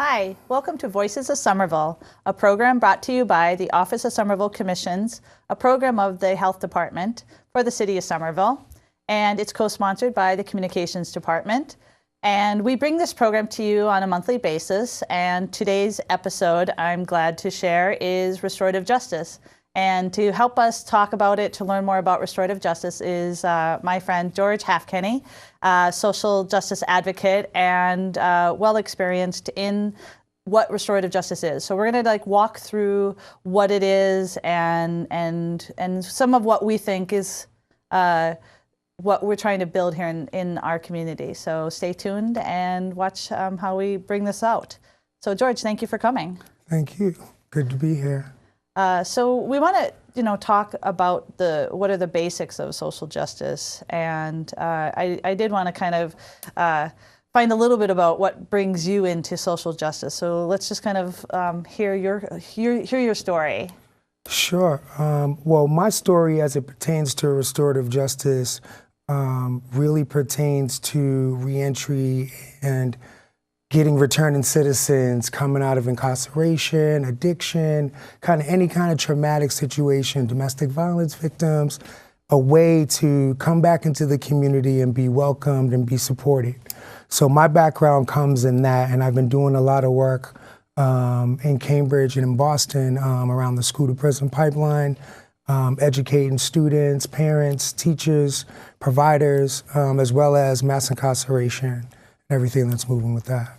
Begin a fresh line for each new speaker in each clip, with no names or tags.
Hi, welcome to Voices of Somerville, a program brought to you by the Office of Somerville Commissions, a program of the Health Department for the City of Somerville, and it's co-sponsored by the Communications Department. And we bring this program to you on a monthly basis, and today's episode, I'm glad to share, is restorative justice. And to help us talk about it, to learn more about restorative justice, is my friend George Halfkenny, social justice advocate and well experienced in what restorative justice is. So we're going to walk through what it is and some of what we think is what we're trying to build here in our community. So stay tuned and watch how we bring this out. So George, thank you for coming.
Thank you. Good to be here.
So we want to, talk about what are the basics of social justice, and I did want to kind of find a little bit about what brings you into social justice. So let's just kind of hear your story.
Sure. Well, my story as it pertains to restorative justice really pertains to reentry and getting returning citizens coming out of incarceration, addiction, any kind of traumatic situation, domestic violence victims, a way to come back into the community and be welcomed and be supported. So my background comes in that, and I've been doing a lot of work in Cambridge and in Boston around the school to prison pipeline, educating students, parents, teachers, providers, as well as mass incarceration and everything that's moving with that.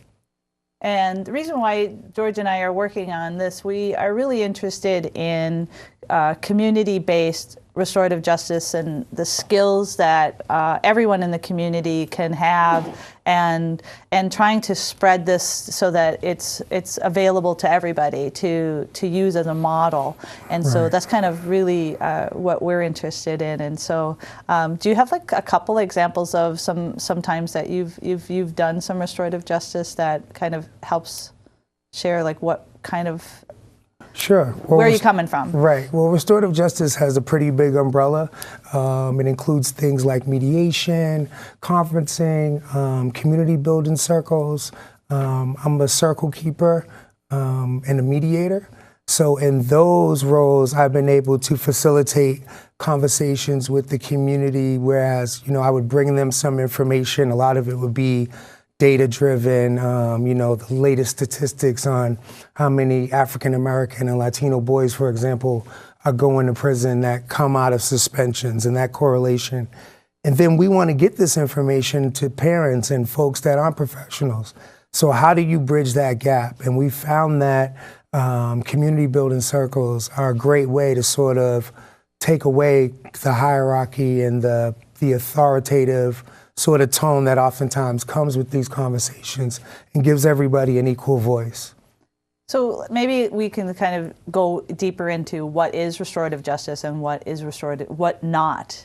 And the reason why George and I are working on this, we are really interested in community-based restorative justice and the skills that everyone in the community can have, and trying to spread this so that it's available to everybody to use as a model. And so that's kind of really what we're interested in. And so do you have a couple examples of sometimes that you've done some restorative justice that kind of helps share what kind of
Sure.
Well, where are you coming from?
Right. Well, restorative justice has a pretty big umbrella. It includes things like mediation, conferencing, community building circles. I'm a circle keeper and a mediator. So in those roles, I've been able to facilitate conversations with the community, whereas, I would bring them some information. A lot of it would be data-driven, the latest statistics on how many African-American and Latino boys, for example, are going to prison that come out of suspensions and that correlation. And then we want to get this information to parents and folks that aren't professionals. So how do you bridge that gap? And we found that community building circles are a great way to sort of take away the hierarchy and the authoritative sort of tone that oftentimes comes with these conversations and gives everybody an equal voice.
So maybe we can kind of go deeper into what is restorative justice and what not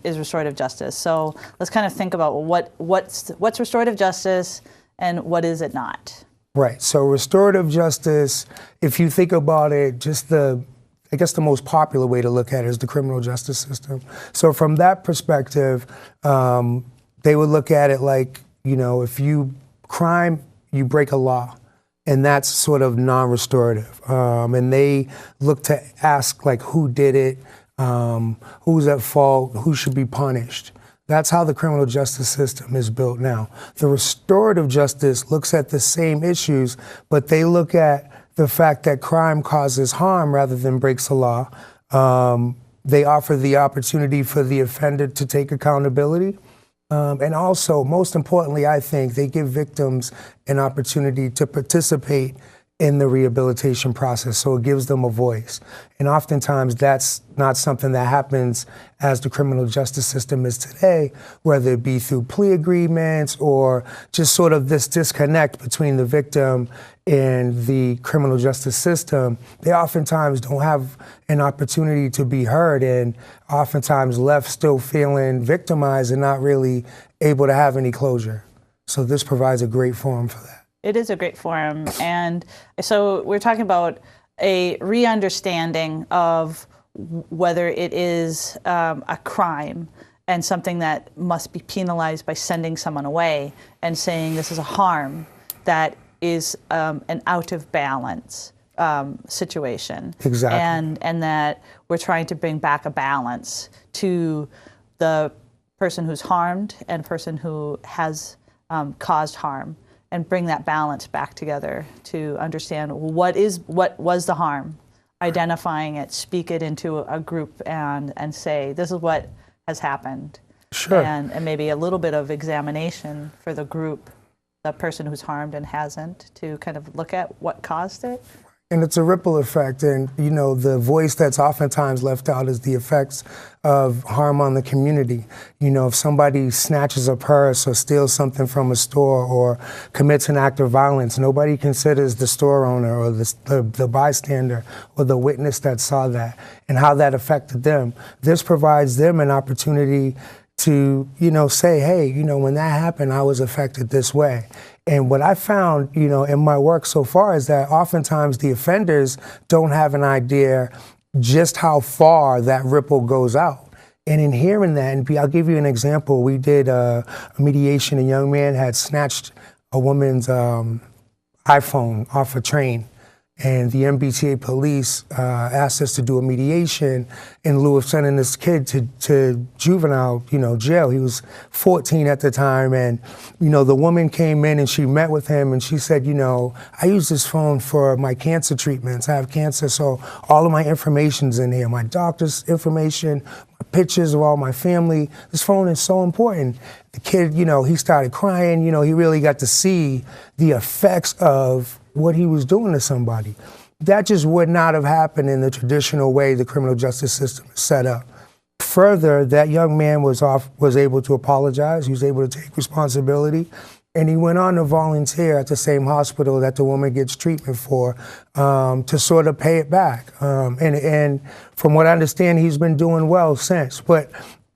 is restorative justice. So let's kind of think about what's restorative justice and what is it not?
Right. So restorative justice, if you think about it, just I guess the most popular way to look at it is the criminal justice system. So from that perspective, they would look at it like, if you crime, you break a law. And that's sort of non-restorative. And they look to ask, who did it, who's at fault, who should be punished. That's how the criminal justice system is built now. The restorative justice looks at the same issues, but they look at the fact that crime causes harm rather than breaks the law. They offer the opportunity for the offender to take accountability. And also, most importantly, I think, they give victims an opportunity to participate in the rehabilitation process, so it gives them a voice. And oftentimes, that's not something that happens as the criminal justice system is today, whether it be through plea agreements or just sort of this disconnect between the victim and the criminal justice system. They oftentimes don't have an opportunity to be heard, and oftentimes left still feeling victimized and not really able to have any closure. So this provides a great forum for that.
It is a great forum. And so we're talking about a re-understanding of whether it is a crime and something that must be penalized by sending someone away, and saying this is a harm that is an out of balance situation.
Exactly.
And that we're trying to bring back a balance to the person who's harmed and person who has caused harm, and bring that balance back together to understand what was the harm, identifying it, speak it into a group, and say, this is what has happened.
Sure.
And maybe a little bit of examination for the group, the person who's harmed and hasn't, to kind of look at what caused it.
And it's a ripple effect, and the voice that's oftentimes left out is the effects of harm on the community. If somebody snatches a purse or steals something from a store or commits an act of violence, nobody considers the store owner or the bystander or the witness that saw that and how that affected them. This provides them an opportunity to, say, hey, when that happened, I was affected this way. And what I found, in my work so far is that oftentimes the offenders don't have an idea just how far that ripple goes out. And in hearing that, and I'll give you an example. We did a mediation. A young man had snatched a woman's iPhone off a train. And the MBTA police asked us to do a mediation in lieu of sending this kid to juvenile, jail. He was 14 at the time, and the woman came in and she met with him, and she said, I use this phone for my cancer treatments. I have cancer, so all of my information's in here, my doctor's information, my pictures of all my family. This phone is so important. The kid, he started crying. He really got to see the effects of what he was doing to somebody. That just would not have happened in the traditional way the criminal justice system is set up. Further, that young man was able to apologize. He was able to take responsibility, and he went on to volunteer at the same hospital that the woman gets treatment for, to sort of pay it back. And from what I understand, he's been doing well since. But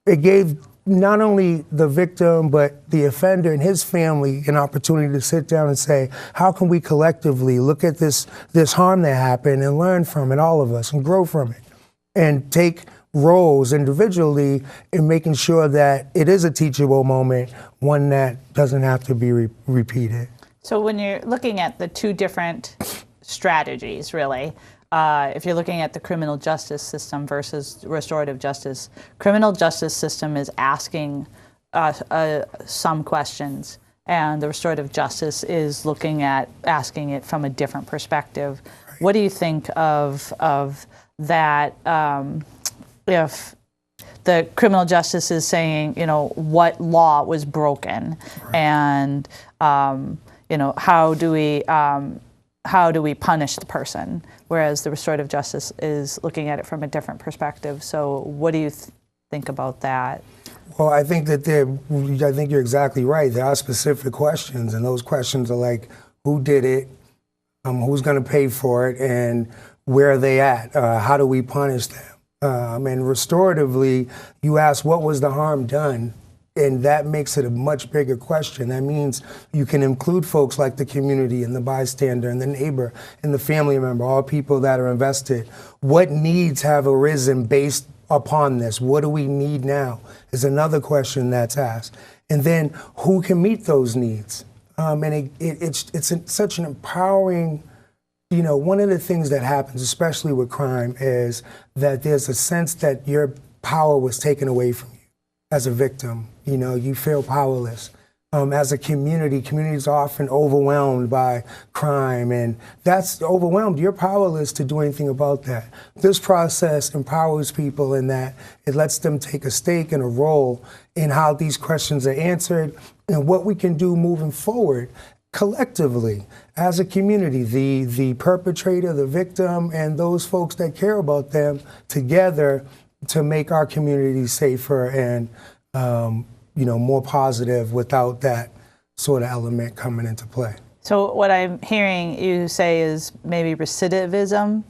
it gave not only the victim, but the offender and his family an opportunity to sit down and say, how can we collectively look at this harm that happened and learn from it, all of us, and grow from it, and take roles individually in making sure that it is a teachable moment, one that doesn't have to be repeated.
So when you're looking at the two different strategies, really, if you're looking at the criminal justice system versus restorative justice, criminal justice system is asking some questions, and the restorative justice is looking at asking it from a different perspective. Right. What do you think of that? If the criminal justice is saying, what law was broken, right, and how do we punish the person? Whereas the restorative justice is looking at it from a different perspective. So what do you think about that?
Well, I think you're exactly right. There are specific questions, and those questions are like, who did it, who's going to pay for it, and where are they at? How do we punish them? And restoratively, you ask, what was the harm done? And that makes it a much bigger question. That means you can include folks like the community and the bystander and the neighbor and the family member, all people that are invested. What needs have arisen based upon this? What do we need now is another question that's asked. And then who can meet those needs? And it's such an empowering, one of the things that happens, especially with crime, is that there's a sense that your power was taken away from you. As a victim, you feel powerless. As a communities are often overwhelmed by crime, and that's overwhelmed. You're powerless to do anything about that. This process empowers people in that it lets them take a stake and a role in how these questions are answered and what we can do moving forward collectively as a community, the perpetrator, the victim, and those folks that care about them together to make our community safer and more positive without that sort of element coming into play.
So what I'm hearing you say is maybe recidivism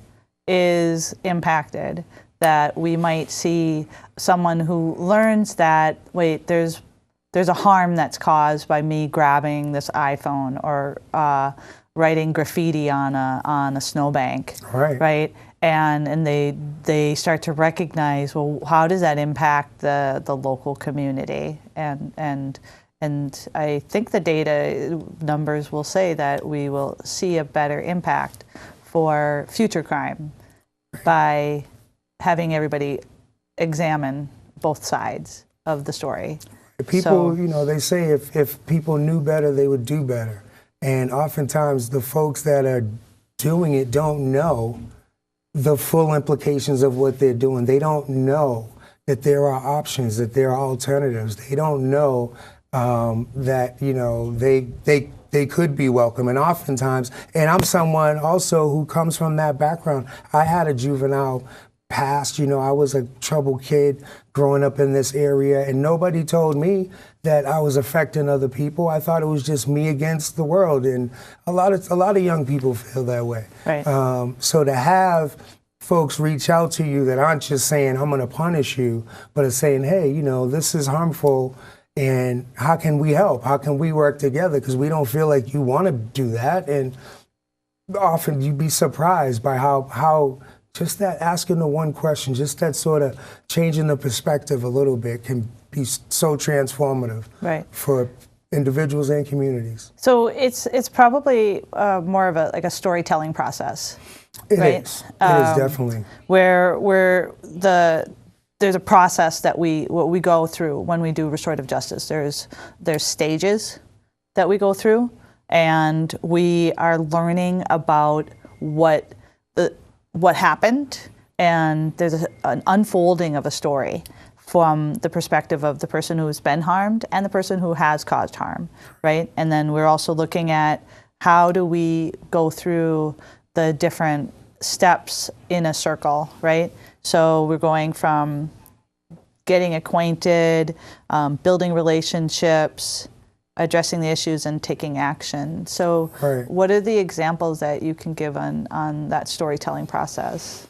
is impacted, that we might see someone who learns that, wait, there's a harm that's caused by me grabbing this iPhone or writing graffiti on a snowbank, right? And they start to recognize, well, how does that impact the local community? And And I think the data numbers will say that we will see a better impact for future crime by having everybody examine both sides of the story.
People, they say if people knew better, they would do better. And oftentimes the folks that are doing it don't know the full implications of what they're doing. They don't know that there are options, that there are alternatives. They don't know that, they could be welcome. And oftentimes, and I'm someone also who comes from that background. I had a juvenile past, I was a troubled kid growing up in this area, and nobody told me that I was affecting other people. I thought it was just me against the world, and a lot of young people feel that way.
Right.
So to have folks reach out to you that aren't just saying, I'm going to punish you, but are saying, hey, this is harmful, and how can we help? How can we work together? Because we don't feel like you want to do that. And often you'd be surprised by how just that asking the one question, just that sort of changing the perspective a little bit can be so transformative for individuals and communities.
So it's probably more of a storytelling process.
It
right?
is. It is definitely.
Where there's a process that we go through when we do restorative justice. There's stages that we go through, and we are learning about what happened, and there's an unfolding of a story from the perspective of the person who has been harmed and the person who has caused harm, right? And then we're also looking at how do we go through the different steps in a circle, right? So we're going from getting acquainted, building relationships, addressing the issues, and taking action. So what are the examples that you can give on that storytelling process?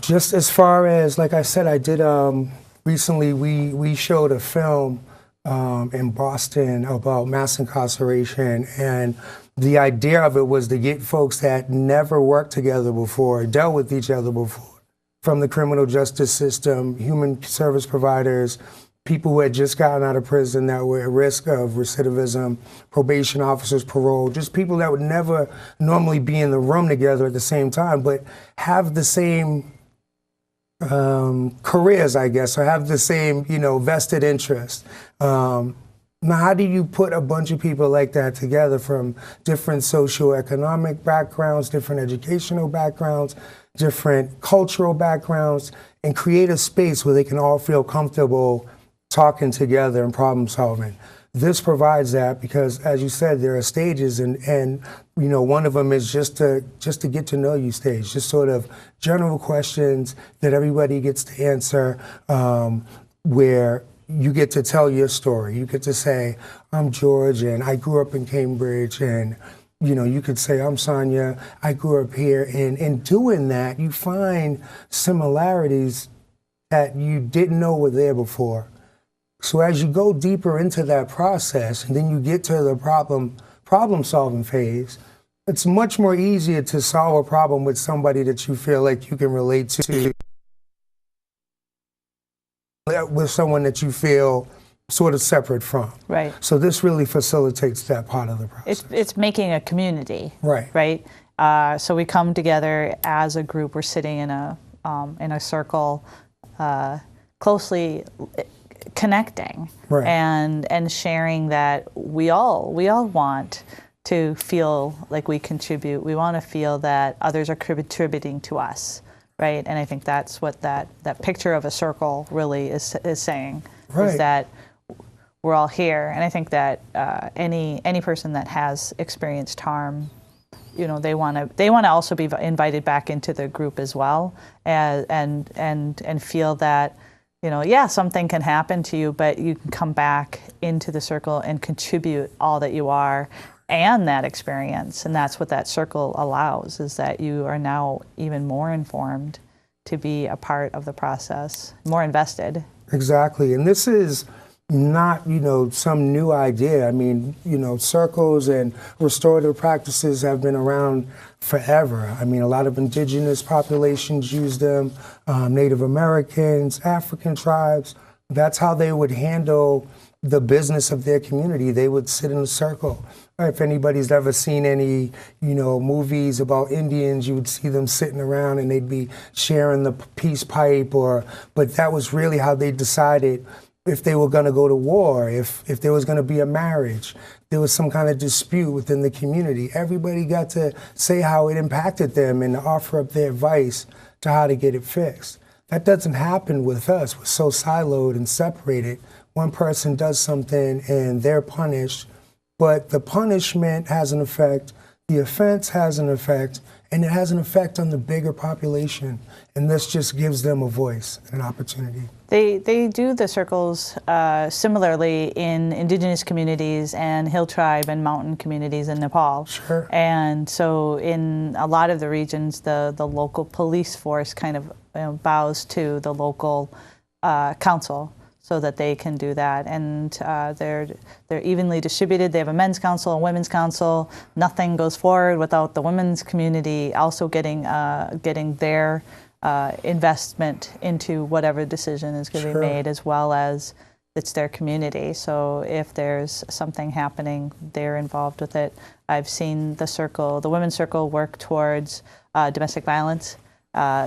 Just as far as, like I said, I did recently, we showed a film in Boston about mass incarceration, and the idea of it was to get folks that never worked together before, dealt with each other before, from the criminal justice system, human service providers, people who had just gotten out of prison that were at risk of recidivism, probation officers, parole, just people that would never normally be in the room together at the same time, but have the same careers, I guess, or have the same, vested interest. Now, how do you put a bunch of people like that together from different socioeconomic backgrounds, different educational backgrounds, different cultural backgrounds, and create a space where they can all feel comfortable talking together and problem solving? This provides that because, as you said, there are stages, and one of them is just to get to know you stage, just sort of general questions that everybody gets to answer, where you get to tell your story. You get to say, I'm George, and I grew up in Cambridge, and you could say, I'm Sonia, I grew up here. And in doing that, you find similarities that you didn't know were there before. So as you go deeper into that process, and then you get to the problem-solving phase, it's much more easier to solve a problem with somebody that you feel like you can relate to, with someone that you feel sort of separate from.
Right.
So this really facilitates that part of the process.
It's making a community.
Right.
Right. So we come together as a group. We're sitting in a circle, closely connecting, and sharing that we all want to feel like we contribute. We want to feel that others are contributing to us. Right, and I think that's what that picture of a circle really is saying, is that we're all here. And I think that any person that has experienced harm, they want to also be invited back into the group as well, and feel that, something can happen to you, but you can come back into the circle and contribute all that you are and that experience. And that's what that circle allows, is that you are now even more informed to be a part of the process, more invested.
Exactly. And this is not, some new idea. I mean, circles and restorative practices have been around forever. I mean, a lot of indigenous populations use them, Native Americans, African tribes. That's how they would handle the business of their community. They would sit in a circle. Or if anybody's ever seen any, movies about Indians, you would see them sitting around and they'd be sharing the peace pipe. But that was really how they decided if they were going to go to war, if there was going to be a marriage, there was some kind of dispute within the community. Everybody got to say how it impacted them and offer up their advice to how to get it fixed. That doesn't happen with us. We're so siloed and separated. One person does something and they're punished, but the punishment has an effect, the offense has an effect, and it has an effect on the bigger population. And this just gives them a voice and an opportunity.
They do the circles similarly in indigenous communities and hill tribe and mountain communities in Nepal.
Sure.
And so in a lot of the regions, the local police force kind of bows to the local council so that they can do that. And they're evenly distributed. They have a men's council, a women's council. Nothing goes forward without the women's community also getting their investment into whatever decision is going to be made, as well as it's their community. So if there's something happening, they're involved with it. I've seen the women's circle work towards domestic violence.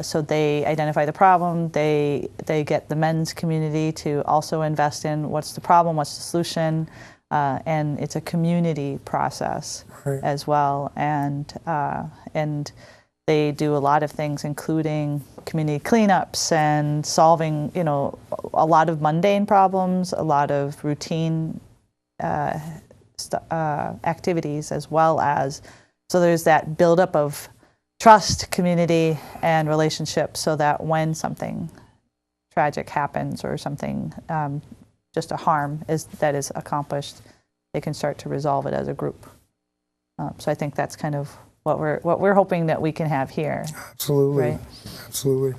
So they identify the problem, they get the men's community to also invest in what's the problem, what's the solution, and it's a community process as well. And they do a lot of things, including community cleanups and solving, a lot of mundane problems, a lot of routine activities, as well as, so there's that buildup of trust, community, and relationships, so that when something tragic happens or something, just a harm that is accomplished, they can start to resolve it as a group. So I think that's kind of what we're hoping that we can have here.
Absolutely,
right?
Absolutely.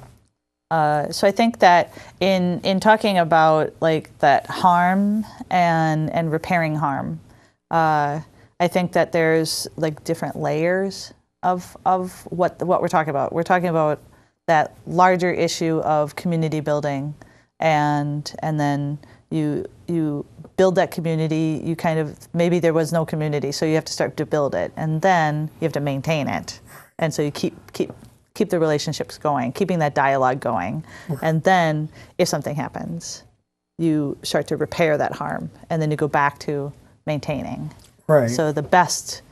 So I think that in talking about like that harm and repairing harm, I think that there's like different layers of what we're talking about. We're talking about that larger issue of community building, and then you build that community. You kind of, maybe there was no community, so you have to start to build it, and then you have to maintain it, and so you keep the relationships going, keeping that dialogue going, and then if something happens, you start to repair that harm, and then you go back to maintaining.
Right.
So the best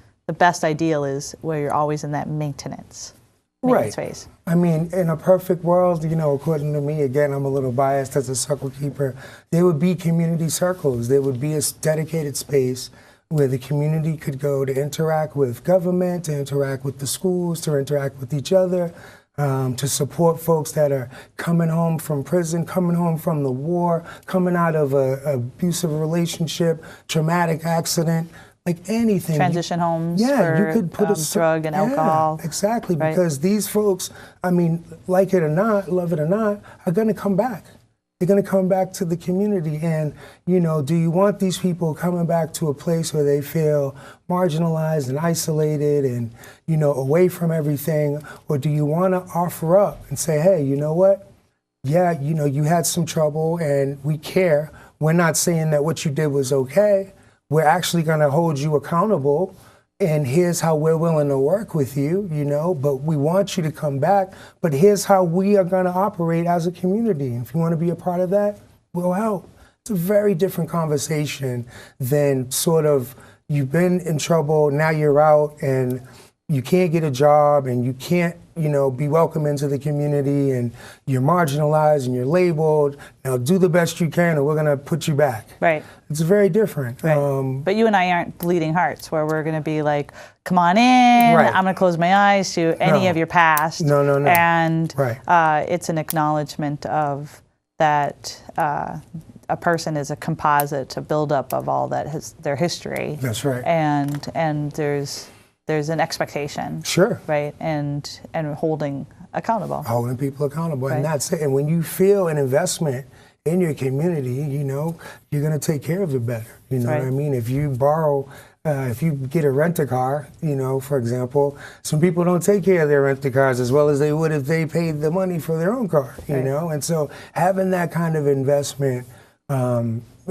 ideal is where you're always in that maintenance phase.
I mean, in a perfect world, according to me, again, I'm a little biased as a circle keeper, there would be community circles. There would be a dedicated space where the community could go to interact with government, to interact with the schools, to interact with each other, to support folks that are coming home from prison, coming home from the war, coming out of an abusive relationship, traumatic accident. Like anything.
Transition homes
for you could put
drug and alcohol.
Exactly, right? Because these folks, I mean, like it or not, love it or not, are going to come back. They're going to come back to the community. And, do you want these people coming back to a place where they feel marginalized and isolated and, away from everything? Or do you want to offer up and say, hey, you know what? Yeah, you had some trouble and we care. We're not saying that what you did was okay. We're actually going to hold you accountable, and here's how we're willing to work with you, but we want you to come back, but here's how we are going to operate as a community. If you want to be a part of that, we'll help. It's a very different conversation than sort of you've been in trouble, now you're out, and you can't get a job, and you can't, be welcome into the community, and you're marginalized and you're labeled. Now do the best you can, or we're going to put you back. Right. It's very different.
Right. But you and I aren't bleeding hearts, where we're going to be like, come on in, right. I'm going to close my eyes to any of your past.
No.
And it's an acknowledgement of that a person is a composite, a buildup of all that their history.
That's right.
And there's an expectation.
Sure.
Right. And holding accountable.
Holding people accountable.
Right.
And that's it. And when you feel an investment in your community, you're going to take care of it better. You know what I mean? If you borrow, if you get a rent-a-car, for example, some people don't take care of their rent-a-cars as well as they would if they paid the money for their own car, you know? And so having that kind of investment,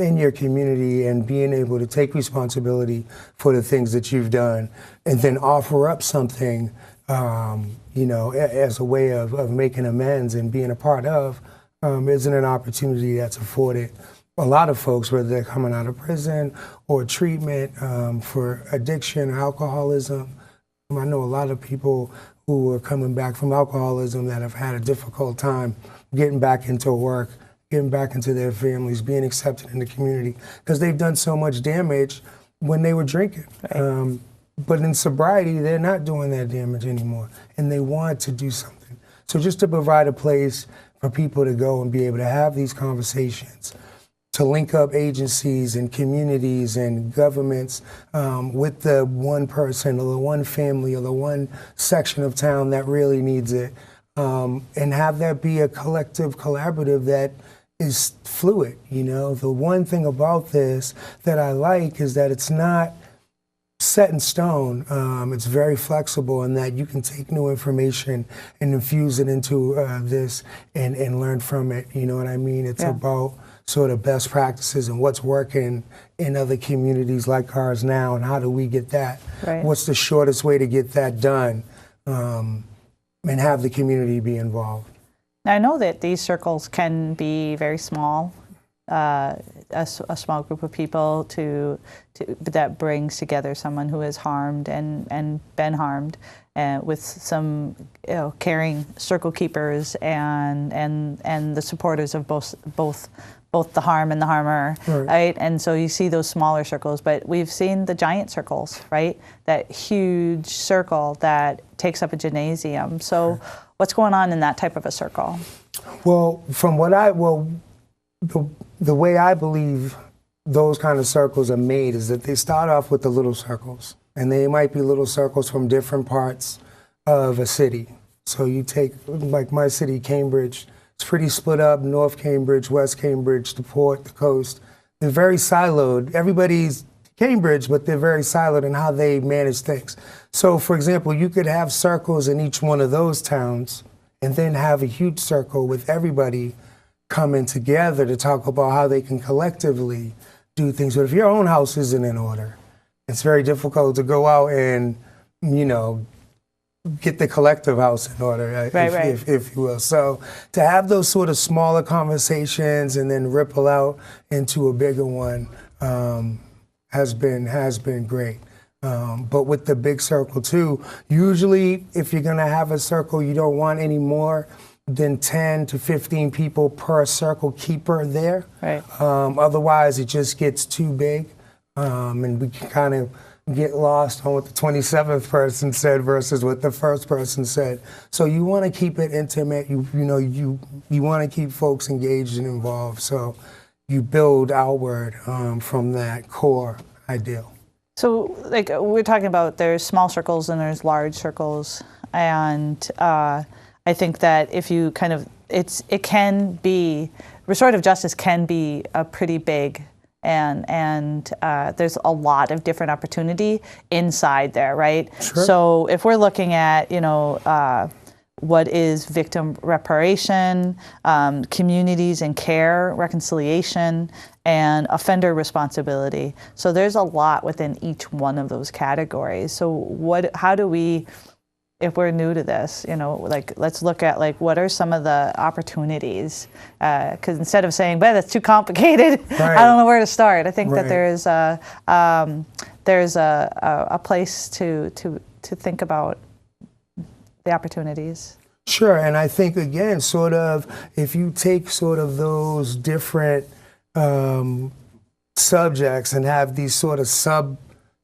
in your community and being able to take responsibility for the things that you've done and then offer up something, as a way of making amends and being a part of, isn't an opportunity that's afforded a lot of folks, whether they're coming out of prison or treatment for addiction or alcoholism. I know a lot of people who are coming back from alcoholism that have had a difficult time getting back into work, getting back into their families, being accepted in the community, because they've done so much damage when they were drinking.
Right.
But in sobriety, they're not doing that damage anymore, and they want to do something. So just to provide a place for people to go and be able to have these conversations, to link up agencies and communities and governments with the one person or the one family or the one section of town that really needs it, and have that be a collective collaborative that is fluid. The one thing about this that I like is that it's not set in stone. It's very flexible in that you can take new information and infuse it into this and learn from it. You know what I mean? It's about sort of best practices and what's working in other communities like ours now, and how do we get that?
Right.
What's the shortest way to get that done, and have the community be involved?
Now, I know that these circles can be very small, a small group of people that brings together someone who is harmed and been harmed, with some caring circle keepers and the supporters of both the harm and the harmer, right? And so you see those smaller circles, but we've seen the giant circles, right? That huge circle that takes up a gymnasium. So what's going on in that type of a circle?
Well, the way I believe those kind of circles are made is that they start off with the little circles, and they might be little circles from different parts of a city. So you take, like my city, Cambridge. It's pretty split up: North Cambridge, West Cambridge, the port, the coast. They're very siloed. Everybody's Cambridge, but they're very siloed in how they manage things. So, for example, you could have circles in each one of those towns and then have a huge circle with everybody coming together to talk about how they can collectively do things. But if your own house isn't in order, it's very difficult to go out and, get the collective house in order, if you will. So to have those sort of smaller conversations and then ripple out into a bigger one has been great. But with the big circle too, usually if you're gonna have a circle, you don't want any more than 10 to 15 people per circle keeper there.
Right.
Otherwise, it just gets too big, and we can kind of get lost on what the 27th person said versus what the first person said. So you want to keep it intimate. You want to keep folks engaged and involved. So you build outward from that core ideal.
So, like we're talking about, there's small circles and there's large circles, and I think that if you it can be, restorative justice can be a pretty big. And there's a lot of different opportunity inside there, right?
Sure.
So if we're looking at, what is victim reparation, communities and care, reconciliation, and offender responsibility. So there's a lot within each one of those categories. So how do we, if we're new to this, let's look at what are some of the opportunities? Because instead of saying, "But that's too complicated,"
right.
I don't know where to start. I think
right.
that there's a place to think about the opportunities.
Sure, and I think again, sort of, if you take sort of those different subjects and have these sort of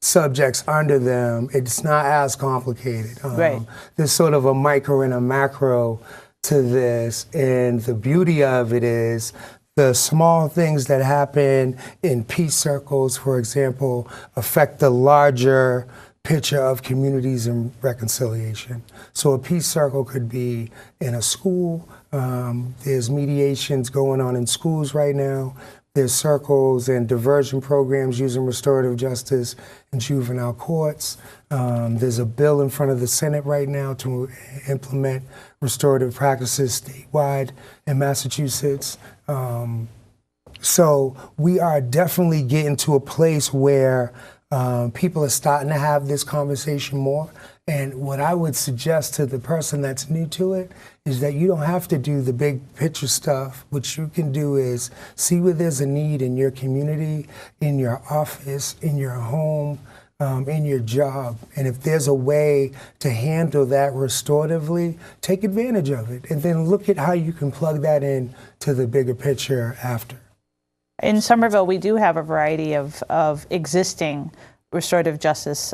subjects under them, it's not as complicated.
Right.
There's sort of a micro and a macro to this, and the beauty of it is the small things that happen in peace circles, for example, affect the larger picture of communities and reconciliation. So a peace circle could be in a school. There's mediations going on in schools right now. There's circles and diversion programs using restorative justice in juvenile courts. There's a bill in front of the Senate right now to implement restorative practices statewide in Massachusetts. So we are definitely getting to a place where people are starting to have this conversation more. And what I would suggest to the person that's new to it is that you don't have to do the big picture stuff. What you can do is see where there's a need in your community, in your office, in your home, in your job. And if there's a way to handle that restoratively, take advantage of it. And then look at how you can plug that in to the bigger picture after.
In Somerville, we do have a variety of existing restorative justice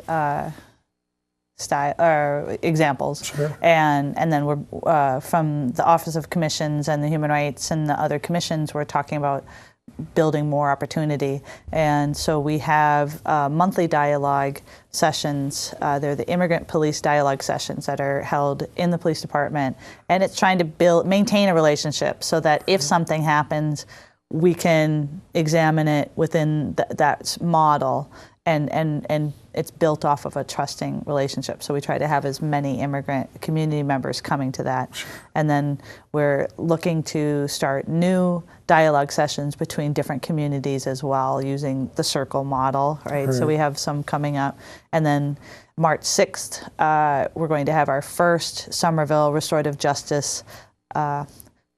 examples.
Sure.
And then we're from the Office of Commissions and the Human Rights and the other commissions, we're talking about building more opportunity. And so we have monthly dialogue sessions. They're the immigrant police dialogue sessions that are held in the police department. And it's trying to maintain a relationship so that if something happens, we can examine it within that model. And it's built off of a trusting relationship. So we try to have as many immigrant community members coming to that. And then we're looking to start new dialogue sessions between different communities as well, using the circle model, right? So we have some coming up. And then March 6th, we're going to have our first Somerville Restorative Justice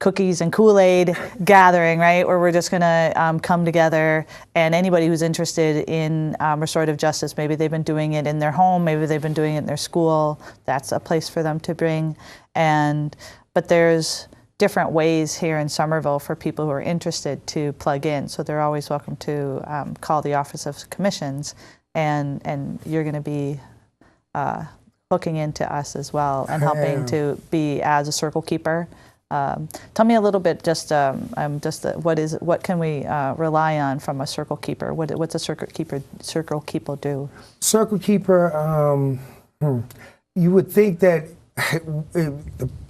cookies and Kool-Aid gathering, right, where we're just going to come together, and anybody who's interested in restorative justice, maybe they've been doing it in their home, maybe they've been doing it in their school, that's a place for them to bring. But there's different ways here in Somerville for people who are interested to plug in, so they're always welcome to call the Office of Commissions, and you're going to be hooking into us as well and helping to be as a circle keeper. Tell me a little bit, what can we rely on from a circle keeper? What's a circle keeper do? Circle
keeper, you would think that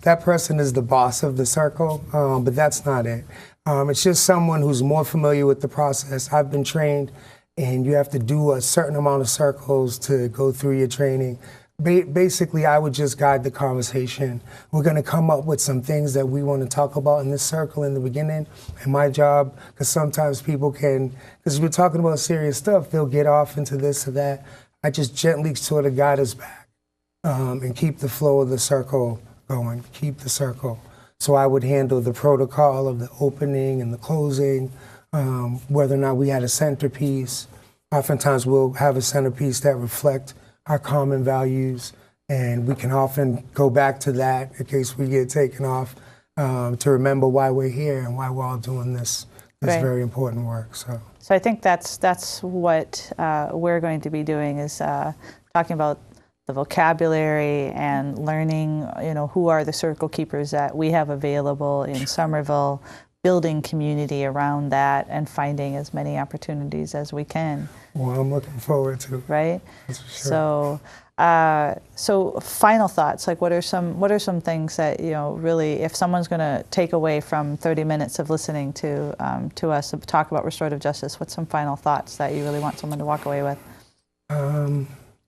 that person is the boss of the circle, but that's not it. It's just someone who's more familiar with the process. I've been trained, and you have to do a certain amount of circles to go through your training. Basically, I would just guide the conversation. We're going to come up with some things that we want to talk about in this circle in the beginning. And my job, because sometimes people because we're talking about serious stuff, they'll get off into this or that. I just gently sort of guide us back and keep the flow of the circle going, keep the circle. So I would handle the protocol of the opening and the closing, whether or not we had a centerpiece. Oftentimes we'll have a centerpiece that reflect our common values, and we can often go back to that in case we get taken off to remember why we're here and why we're all doing this very important work. So
I think that's what we're going to be doing is talking about the vocabulary and learning, who are the circle keepers that we have available in Somerville, building community around that and finding as many opportunities as we can.
Well, I'm looking forward to it.
Right?
That's for sure.
So final thoughts, like what are some things that, really, if someone's going to take away from 30 minutes of listening to us talk about restorative justice, what's some final thoughts that you really want someone to walk away with?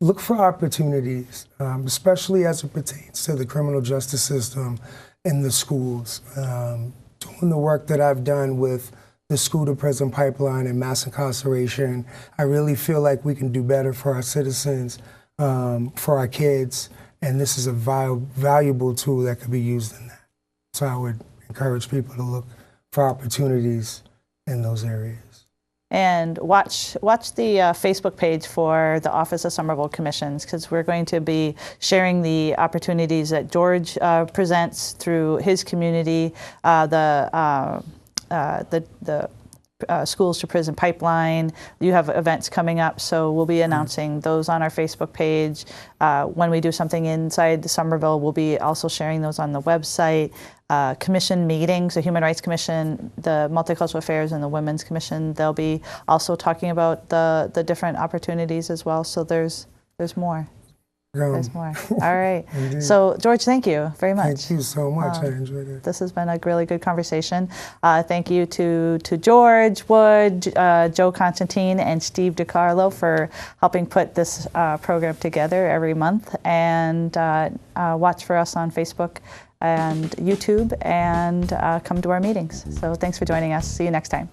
Look for opportunities, especially as it pertains to the criminal justice system in the schools. Doing the work that I've done with the school-to-prison pipeline and mass incarceration, I really feel like we can do better for our citizens, for our kids, and this is a valuable tool that could be used in that. So I would encourage people to look for opportunities in those areas.
And watch the Facebook page for the Office of Somerville Commissions, because we're going to be sharing the opportunities that George presents through his community, the Schools to Prison Pipeline. You have events coming up, so we'll be announcing those on our Facebook page. When we do something inside the Somerville, we'll be also sharing those on the website. Commission meetings, the Human Rights Commission, the Multicultural Affairs, and the Women's Commission, they'll be also talking about the different opportunities as well. So there's more. There's more. All right. So, George, thank you very much.
Thank you so much. I enjoyed it.
This has been a really good conversation. Thank you to George Wood, Joe Constantine, and Steve DiCarlo for helping put this program together every month. And watch for us on Facebook and YouTube, and come to our meetings. So thanks for joining us. See you next time.